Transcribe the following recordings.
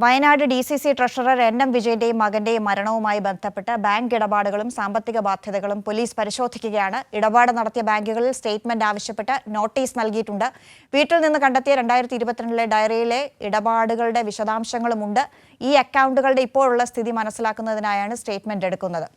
Wayanad DCC treasurer NM വിജയന്റെയും മകന്റെയും മരണവുമായി ബന്ധപ്പെട്ട് bank ഇടപാടുകളും സാമ്പത്തിക ബാധ്യതകളും പോലീസ് പരിശോധിക്കുകയാണ്. ഇടപാട് നടത്തിയ ബാങ്കുകളിൽ സ്റ്റേറ്റ്മെന്റ് ആവശ്യപ്പെട്ട് നോട്ടീസ് നൽകിയിട്ടുണ്ട്. വീട്ടിൽ നിന്ന് കണ്ടെത്തിയ 2022 ഡയറിയിലെ ഇടപാടുകളുടെ വിശദാംശങ്ങളുമുണ്ട്. ഈ അക്കൗണ്ടുകളുടെ ഇപ്പോഴുള്ള സ്ഥിതി മനസ്സിലാക്കുന്നതിനായാണ് സ്റ്റേറ്റ്മെന്റ് എടുക്കുന്നത്.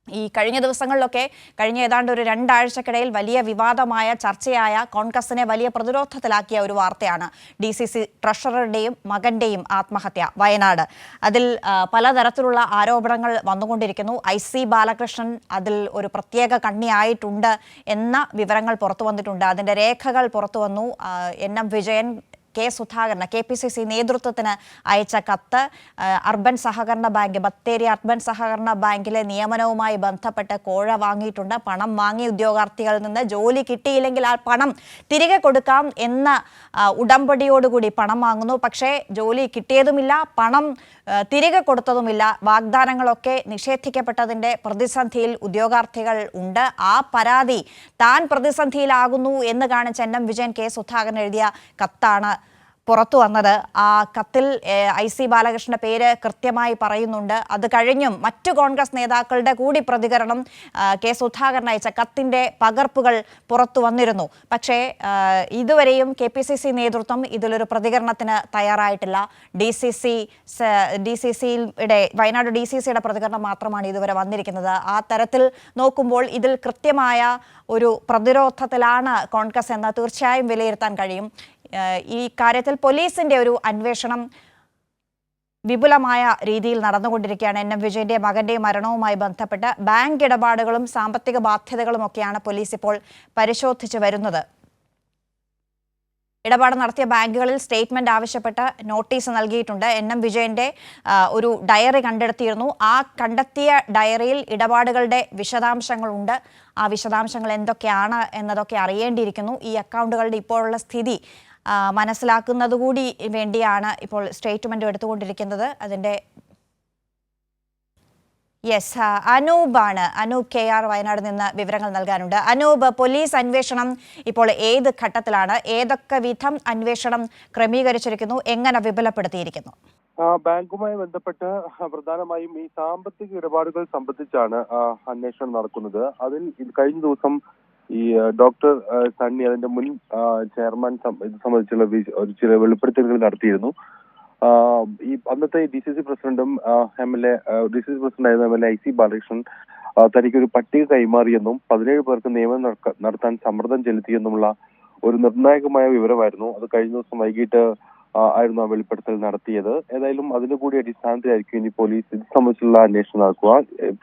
ഈ കഴിഞ്ഞ ദിവസങ്ങളിലൊക്കെ കഴിഞ്ഞ ഏതാണ്ട് ഒരു 2 ആഴ്ചക്കിടയിൽ വലിയ വിവാദമായ ചർച്ചയായ കോൺഗ്രസിനെ വലിയ പ്രതിരോധത്തിലാക്കിയ ഒരു വാർത്തയാണ് DCC ട്രഷററുടെയും മകന്റെയും ആത്മഹത്യ വയനാട്. അതിൽ പലതരത്തിലുള്ള ആരോപണങ്ങൾ വന്നുകൊണ്ടിരിക്കുന്നു. IC ബാലകൃഷ്ണൻ അതിൽ ഒരു പ്രത്യേക കണ്ണിയായിട്ടുണ്ട് എന്ന വിവരങ്ങൾ പുറത്തു വന്നിട്ടുണ്ട്. അതിൻ്റെ രേഖകൾ പുറത്തു വന്നു. NM Vijayan K. സുധാകരന് KPCC നേതൃത്വത്തിന് അയച്ച കത്ത് അർബൻ സഹകരണ ബാങ്ക് ബത്തേരി അർബൻ സഹകരണ ബാങ്കിലെ നിയമനവുമായി ബന്ധപ്പെട്ട് കോഴ വാങ്ങിയിട്ടുണ്ട്. പണം വാങ്ങിയ ഉദ്യോഗാർത്ഥികളിൽ നിന്ന് ജോലി കിട്ടിയില്ലെങ്കിൽ ആ പണം തിരികെ കൊടുക്കാം എന്ന ഉടമ്പടിയോടുകൂടി പണം വാങ്ങുന്നു. പക്ഷേ ജോലി കിട്ടിയതുമില്ല, പണം തിരികെ കൊടുത്തതുമില്ല. വാഗ്ദാനങ്ങളൊക്കെ നിഷേധിക്കപ്പെട്ടതിൻ്റെ പ്രതിസന്ധിയിൽ ഉദ്യോഗാർത്ഥികൾ ഉണ്ട്. ആ പരാതി താൻ പ്രതിസന്ധിയിലാകുന്നു എന്ന് കാണിച്ച് NM വിജയൻ K. സുധാകരൻ എഴുതിയ കത്താണ് പുറത്തു വന്നത്. ആ കത്തിൽ IC ബാലകൃഷ്ണന്റെ പേര് കൃത്യമായി പറയുന്നുണ്ട്. അത് കഴിഞ്ഞും മറ്റു കോൺഗ്രസ് നേതാക്കളുടെ കൂടി പ്രതികരണം K. സുധാകരൻ അയച്ച കത്തിന്റെ പകർപ്പുകൾ പുറത്തു വന്നിരുന്നു. പക്ഷേ ഇതുവരെയും KPCC നേതൃത്വം ഇതിലൊരു പ്രതികരണത്തിന് തയ്യാറായിട്ടില്ല. വയനാട് DCCയുടെ പ്രതികരണം മാത്രമാണ് ഇതുവരെ വന്നിരിക്കുന്നത്. ആ തരത്തിൽ നോക്കുമ്പോൾ ഇതിൽ കൃത്യമായ ഒരു പ്രതിരോധത്തിലാണ് കോൺഗ്രസ് എന്ന് തീർച്ചയായും വിലയിരുത്താൻ കഴിയും. ഈ കാര്യത്തിൽ പോലീസിന്റെ ഒരു അന്വേഷണം വിപുലമായ രീതിയിൽ നടന്നുകൊണ്ടിരിക്കുകയാണ്. NM വിജയന്റെ മകന്റെയും മരണവുമായി ബന്ധപ്പെട്ട് ബാങ്ക് ഇടപാടുകളും സാമ്പത്തിക ബാധ്യതകളുമൊക്കെയാണ് പോലീസ് ഇപ്പോൾ പരിശോധിച്ചു വരുന്നത്. ഇടപാട് നടത്തിയ ബാങ്കുകളിൽ സ്റ്റേറ്റ്മെന്റ് ആവശ്യപ്പെട്ട് നോട്ടീസ് നൽകിയിട്ടുണ്ട്. NM വിജയന്റെ ഒരു ഡയറി കണ്ടെടുത്തിയിരുന്നു. ആ കണ്ടെത്തിയ ഡയറിയിൽ ഇടപാടുകളുടെ വിശദാംശങ്ങളുണ്ട്. ആ വിശദാംശങ്ങൾ എന്തൊക്കെയാണ് എന്നതൊക്കെ അറിയേണ്ടിയിരിക്കുന്നു. ഈ അക്കൗണ്ടുകളുടെ ഇപ്പോഴുള്ള സ്ഥിതി മനസ്സിലാക്കുന്നതുകൂടി വേണ്ടിയാണ് ഇപ്പോൾ സ്റ്റേറ്റ്മെന്റ് എടുത്തുകൊണ്ടിരിക്കുന്നത്. അതിൻ്റെ അനൂപ് KR വയനാട് നിന്ന് വിവരങ്ങൾ നൽകാനുണ്ട്. അനൂപ്, പോലീസ് അന്വേഷണം ഇപ്പോൾ ഏത് ഘട്ടത്തിലാണ്? ഏതൊക്കെ വിധം അന്വേഷണം ക്രമീകരിച്ചിരിക്കുന്നു? എങ്ങനെ വിപുലപ്പെടുത്തിയിരിക്കുന്നു? ബാങ്കുമായി ബന്ധപ്പെട്ട് പ്രധാനമായും ഈ സാമ്പത്തിക ഇടപാടുകൾ സംബന്ധിച്ചാണ് അന്വേഷണം നടക്കുന്നത്. അതിൽ കഴിഞ്ഞ ദിവസം ഈ ഡോക്ടർ സണ്ണി അതിന്റെ മുൻ ചെയർമാൻ ഇത് സംബന്ധിച്ചുള്ള ചില വെളിപ്പെടുത്തലുകൾ നടത്തിയിരുന്നു. ഈ അന്നത്തെ DCC പ്രസിഡന്റും DCC പ്രസിഡന്റായിരുന്ന MLA IC ബാലകൃഷ്ണൻ തനിക്കൊരു പട്ടിക കൈമാറിയെന്നും 17 പേർക്ക് നിയമനം നടത്താൻ സമ്മർദ്ദം ചെലുത്തിയെന്നുമുള്ള ഒരു നിർണായകമായ വിവരമായിരുന്നു. അത് കഴിഞ്ഞ ദിവസം വൈകിട്ട് ആയിരുന്നു ആ വെളിപ്പെടുത്തൽ നടത്തിയത്. ഏതായാലും അതിന്റെ കൂടി അടിസ്ഥാനത്തിലായിരിക്കും ഇനി പോലീസ് ഇത് സംബന്ധിച്ചുള്ള അന്വേഷണം നടക്കുക.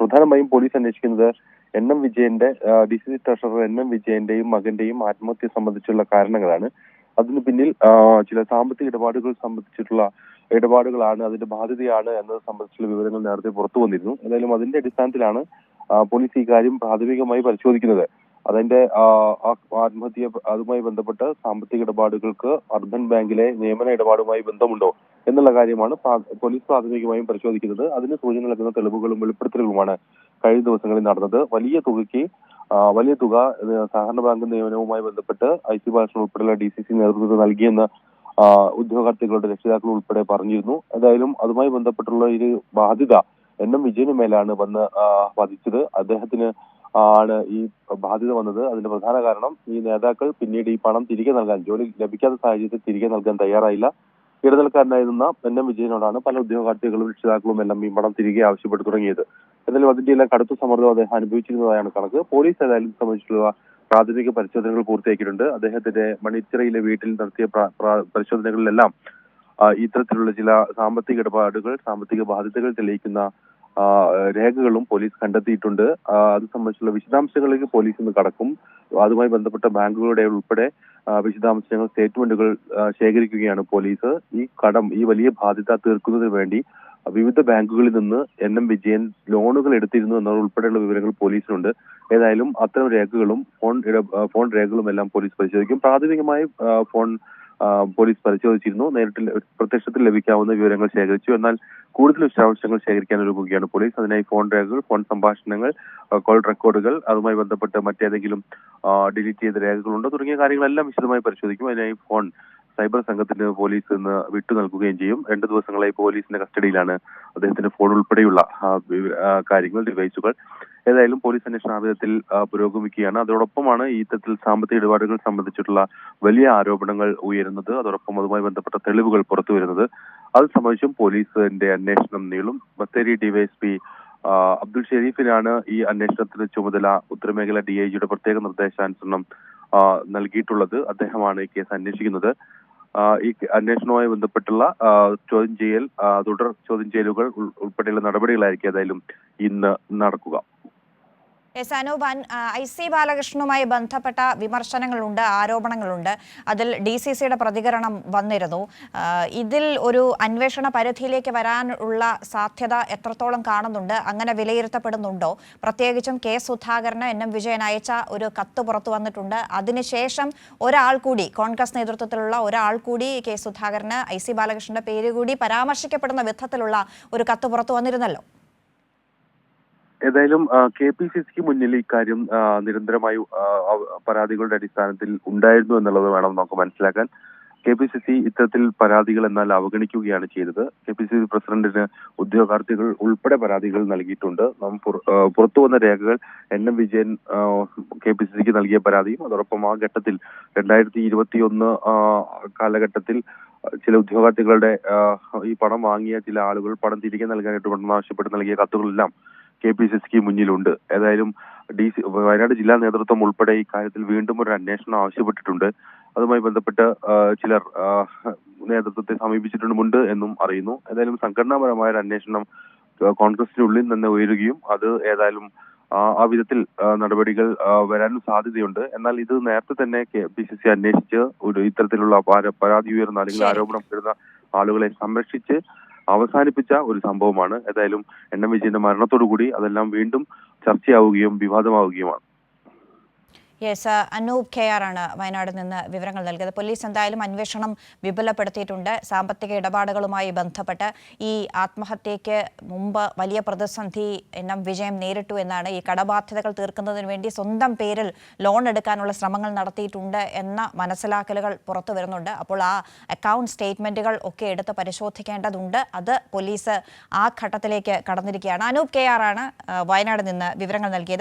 പ്രധാനമായും പോലീസ് അന്വേഷിക്കുന്നത് NM വിജയന്റെ DCC ട്രഷറർ NM വിജയന്റെയും മകന്റെയും ആത്മഹത്യ സംബന്ധിച്ചുള്ള കാരണങ്ങളാണ്. അതിന് പിന്നിൽ ചില സാമ്പത്തിക ഇടപാടുകൾ സംബന്ധിച്ചിട്ടുള്ള ഇടപാടുകളാണ്, അതിന്റെ ബാധ്യതയാണ് എന്നത് സംബന്ധിച്ചുള്ള വിവരങ്ങൾ നേരത്തെ പുറത്തു വന്നിരുന്നു. ഏതായാലും അതിന്റെ അടിസ്ഥാനത്തിലാണ് പോലീസ് ഈ കാര്യം പ്രാഥമികമായി പരിശോധിക്കുന്നത്. അതിന്റെ ആത്മഹത്യ അതുമായി ബന്ധപ്പെട്ട് സാമ്പത്തിക ഇടപാടുകൾക്ക് അർബൻ ബാങ്കിലെ നിയമന ഇടപാടുമായി ബന്ധമുണ്ടോ എന്നുള്ള കാര്യമാണ് പോലീസ് പ്രാഥമികമായും പരിശോധിക്കുന്നത്. അതിന് സൂചന നൽകുന്ന തെളിവുകളും വെളിപ്പെടുത്തലുകളുമാണ് കഴിഞ്ഞ ദിവസങ്ങളിൽ നടന്നത്. വലിയ തുക സഹകരണ ബാങ്ക് നിയമനവുമായി ബന്ധപ്പെട്ട് IC ബാലകൃഷ്ണൻ ഉൾപ്പെടെയുള്ള DCC നേതൃത്വം നൽകിയെന്ന് ഉദ്യോഗാർത്ഥികളുടെ രക്ഷിതാക്കൾ ഉൾപ്പെടെ പറഞ്ഞിരുന്നു. ഏതായാലും അതുമായി ബന്ധപ്പെട്ടുള്ള ഒരു ബാധ്യത NM വിജയന് മേലാണ് വന്ന് പതിച്ചത്. അദ്ദേഹത്തിന് ആണ് ഈ ബാധ്യത വന്നത്. അതിന്റെ പ്രധാന കാരണം ഈ നേതാക്കൾ പിന്നീട് ഈ പണം തിരികെ നൽകാൻ, ജോലി ലഭിക്കാത്ത സാഹചര്യത്തിൽ തിരികെ നൽകാൻ തയ്യാറായില്ല. ഇടനിലക്കാരനായിരുന്ന NM വിജയനോടാണ് പല ഉദ്യോഗാർത്ഥികളും രക്ഷിതാക്കളും എല്ലാം ഈ പണം തിരികെ ആവശ്യപ്പെട്ടു തുടങ്ങിയത്. എന്നാലും അതിന്റെ എല്ലാം കടുത്ത സമ്മർദ്ദം അദ്ദേഹം അനുഭവിച്ചിരുന്നതായാണ് കണക്ക്. പോലീസ് ഏതായാലും സംബന്ധിച്ചുള്ള പ്രാഥമിക പരിശോധനകൾ പൂർത്തിയാക്കിയിട്ടുണ്ട്. അദ്ദേഹത്തിന്റെ മണിച്ചിറയിലെ വീട്ടിൽ നടത്തിയ പരിശോധനകളിലെല്ലാം ഇത്തരത്തിലുള്ള ചില സാമ്പത്തിക ഇടപാടുകൾ, സാമ്പത്തിക ബാധ്യതകൾ തെളിയിക്കുന്ന രേഖകളും പോലീസ് കണ്ടെത്തിയിട്ടുണ്ട്. അത് സംബന്ധിച്ചുള്ള വിശദാംശങ്ങളിലേക്ക് പോലീസ് ഇന്ന് കടക്കും. അതുമായി ബന്ധപ്പെട്ട ബാങ്കുകളുടെ ഉൾപ്പെടെ വിശദാംശങ്ങൾ, സ്റ്റേറ്റ്മെന്റുകൾ ശേഖരിക്കുകയാണ് പോലീസ്. ഈ വലിയ ബാധ്യത തീർക്കുന്നതിന് വേണ്ടി വിവിധ ബാങ്കുകളിൽ നിന്ന് NM വിജയൻ ലോണുകൾ എടുത്തിരുന്നു എന്നതുൾപ്പെടെയുള്ള വിവരങ്ങൾ പോലീസിനുണ്ട്. ഏതായാലും അത്തരം രേഖകളും ഫോൺ രേഖകളും എല്ലാം പോലീസ് പരിശോധിക്കും. പ്രാഥമികമായി ഫോൺ പോലീസ് പരിശോധിച്ചിരുന്നു. പ്രത്യക്ഷത്തിൽ ലഭിക്കാവുന്ന വിവരങ്ങൾ ശേഖരിച്ചു. എന്നാൽ കൂടുതൽ വിശദാംശങ്ങൾ ശേഖരിക്കാൻ ഒരുങ്ങുകയാണ് പോലീസ്. അതിനായി ഫോൺ രേഖകൾ, ഫോൺ സംഭാഷണങ്ങൾ, കോൾ റെക്കോർഡുകൾ, അതുമായി ബന്ധപ്പെട്ട് മറ്റേതെങ്കിലും ഡിലീറ്റ് ചെയ്ത രേഖകളുണ്ടോ തുടങ്ങിയ കാര്യങ്ങളെല്ലാം വിശദമായി പരിശോധിക്കും. അതിനായി ഫോൺ സൈബർ സംഘത്തിന് പോലീസ് ഇന്ന് വിട്ടു നൽകുകയും ചെയ്യും. 2 ദിവസങ്ങളായി പോലീസിന്റെ കസ്റ്റഡിയിലാണ് അദ്ദേഹത്തിന്റെ ഫോൺ ഉൾപ്പെടെയുള്ള കാര്യങ്ങൾ, ഡിവൈസുകൾ. ഏതായാലും പോലീസ് അന്വേഷണം ആ വിധത്തിൽ പുരോഗമിക്കുകയാണ്. അതോടൊപ്പമാണ് ഈ ഇത്തരത്തിൽ സാമ്പത്തിക ഇടപാടുകൾ സംബന്ധിച്ചിട്ടുള്ള വലിയ ആരോപണങ്ങൾ ഉയരുന്നത്. അതോടൊപ്പം അതുമായി ബന്ധപ്പെട്ട തെളിവുകൾ പുറത്തു വരുന്നത്. അത് സംബന്ധിച്ചും പോലീസിന്റെ അന്വേഷണം നീളും. ബത്തേരി ഡിവൈഎസ്പി അബ്ദുൾ ഷെരീഫിനാണ് ഈ അന്വേഷണത്തിന് ചുമതല ഉത്തരമേഖല DIGയുടെ പ്രത്യേക നിർദ്ദേശാനുസരണം നൽകിയിട്ടുള്ളത്. അദ്ദേഹമാണ് ഈ കേസ് അന്വേഷിക്കുന്നത്. ഈ അന്വേഷണവുമായി ബന്ധപ്പെട്ടുള്ള ചോദ്യം ചെയ്യൽ, തുടർ ചോദ്യം ചെയ്യലുകൾ ഉൾപ്പെടെയുള്ള നടപടികളായിരിക്കും ഏതായാലും ഇന്ന് നടക്കുക. അനൂപ്, IC ബാലകൃഷ്ണനുമായി ബന്ധപ്പെട്ട വിമർശനങ്ങളുണ്ട്, ആരോപണങ്ങളുണ്ട്. അതിൽ DCCയുടെ പ്രതികരണം വന്നിരുന്നു. ഇതിൽ ഒരു അന്വേഷണ പരിധിയിലേക്ക് വരാനുള്ള സാധ്യത എത്രത്തോളം കാണുന്നുണ്ട്? അങ്ങനെ വിലയിരുത്തപ്പെടുന്നുണ്ടോ? പ്രത്യേകിച്ചും K സുധാകരന് NM വിജയൻ അയച്ച ഒരു കത്ത് പുറത്തു വന്നിട്ടുണ്ട്. അതിനുശേഷം ഒരാൾ കൂടി, കോൺഗ്രസ് നേതൃത്വത്തിലുള്ള ഒരാൾ കൂടി K സുധാകരന് IC ബാലകൃഷ്ണന്റെ പേര് കൂടി പരാമർശിക്കപ്പെടുന്ന വിധത്തിലുള്ള ഒരു കത്ത് പുറത്തു വന്നിരുന്നല്ലോ. ഏതായാലും KPCCക്ക് മുന്നിൽ ഇക്കാര്യം നിരന്തരമായി പരാതികളുടെ അടിസ്ഥാനത്തിൽ ഉണ്ടായിരുന്നു എന്നുള്ളത് വേണം നമുക്ക് മനസ്സിലാക്കാൻ. KPCC ഇത്തരത്തിൽ പരാതികൾ എന്നാൽ അവഗണിക്കുകയാണ് ചെയ്തത്. KPCC പ്രസിഡന്റിന് ഉദ്യോഗാർത്ഥികൾ ഉൾപ്പെടെ പരാതികൾ നൽകിയിട്ടുണ്ട്. പുറത്തു വന്ന രേഖകൾ NM വിജയൻ KPCCക്ക് നൽകിയ പരാതിയും അതോടൊപ്പം ആ ഘട്ടത്തിൽ 2021 കാലഘട്ടത്തിൽ ചില ഉദ്യോഗാർത്ഥികളുടെ ഈ പണം വാങ്ങിയ ചില ആളുകൾ പണം തിരികെ നൽകാനായിട്ട് പണം ആവശ്യപ്പെട്ട് നൽകിയ കത്തുകളെല്ലാം KPCCക്ക് മുന്നിലുണ്ട്. ഏതായാലും വയനാട് ജില്ലാ നേതൃത്വം ഉൾപ്പെടെ ഇക്കാര്യത്തിൽ വീണ്ടും ഒരു അന്വേഷണം ആവശ്യപ്പെട്ടിട്ടുണ്ട്. അതുമായി ബന്ധപ്പെട്ട് ചിലർ നേതൃത്വത്തെ സമീപിച്ചിട്ടുമുണ്ട് എന്നും അറിയുന്നു. ഏതായാലും സംഘടനാപരമായ ഒരു അന്വേഷണം കോൺഗ്രസിനുള്ളിൽ നിന്ന് ഉയരുകയും അത് ഏതായാലും ആ വിധത്തിൽ നടപടികൾ വരാനും സാധ്യതയുണ്ട്. എന്നാൽ ഇത് നേരത്തെ തന്നെ KPCC അന്വേഷിച്ച് ഒരു ഇത്തരത്തിലുള്ള പരാതി ഉയർന്ന അല്ലെങ്കിൽ ആരോപണം വരുന്ന ആളുകളെ സംരക്ഷിച്ച് അവസാനിപ്പിച്ച ഒരു സംഭവമാണ്. ഏതായാലും NM വിജയന്റെ മരണത്തോടുകൂടി അതെല്ലാം വീണ്ടും ചർച്ചയാവുകയും വിവാദമാവുകയുമാണ്. അനൂപ് KR ആണ് വയനാട് നിന്ന് വിവരങ്ങൾ നൽകിയത്. പോലീസ് എന്തായാലും അന്വേഷണം വിപുലപ്പെടുത്തിയിട്ടുണ്ട്. സാമ്പത്തിക ഇടപാടുകളുമായി ബന്ധപ്പെട്ട് ഈ ആത്മഹത്യയ്ക്ക് മുമ്പ് വലിയ പ്രതിസന്ധി NM വിജയം നേരിട്ടു എന്നാണ്. ഈ കടബാധ്യതകൾ തീർക്കുന്നതിന് വേണ്ടി സ്വന്തം പേരിൽ ലോൺ എടുക്കാനുള്ള ശ്രമങ്ങൾ നടത്തിയിട്ടുണ്ട് എന്ന മനസ്സിലാക്കലുകൾ പുറത്തു വരുന്നുണ്ട്. അപ്പോൾ ആ അക്കൗണ്ട് സ്റ്റേറ്റ്മെന്റുകൾ ഒക്കെ എടുത്ത് പരിശോധിക്കേണ്ടതുണ്ട്. അത് പോലീസ് ആ ഘട്ടത്തിലേക്ക് കടന്നിരിക്കുകയാണ്. അനൂപ് KR ആണ് വയനാട് നിന്ന് വിവരങ്ങൾ നൽകിയത്.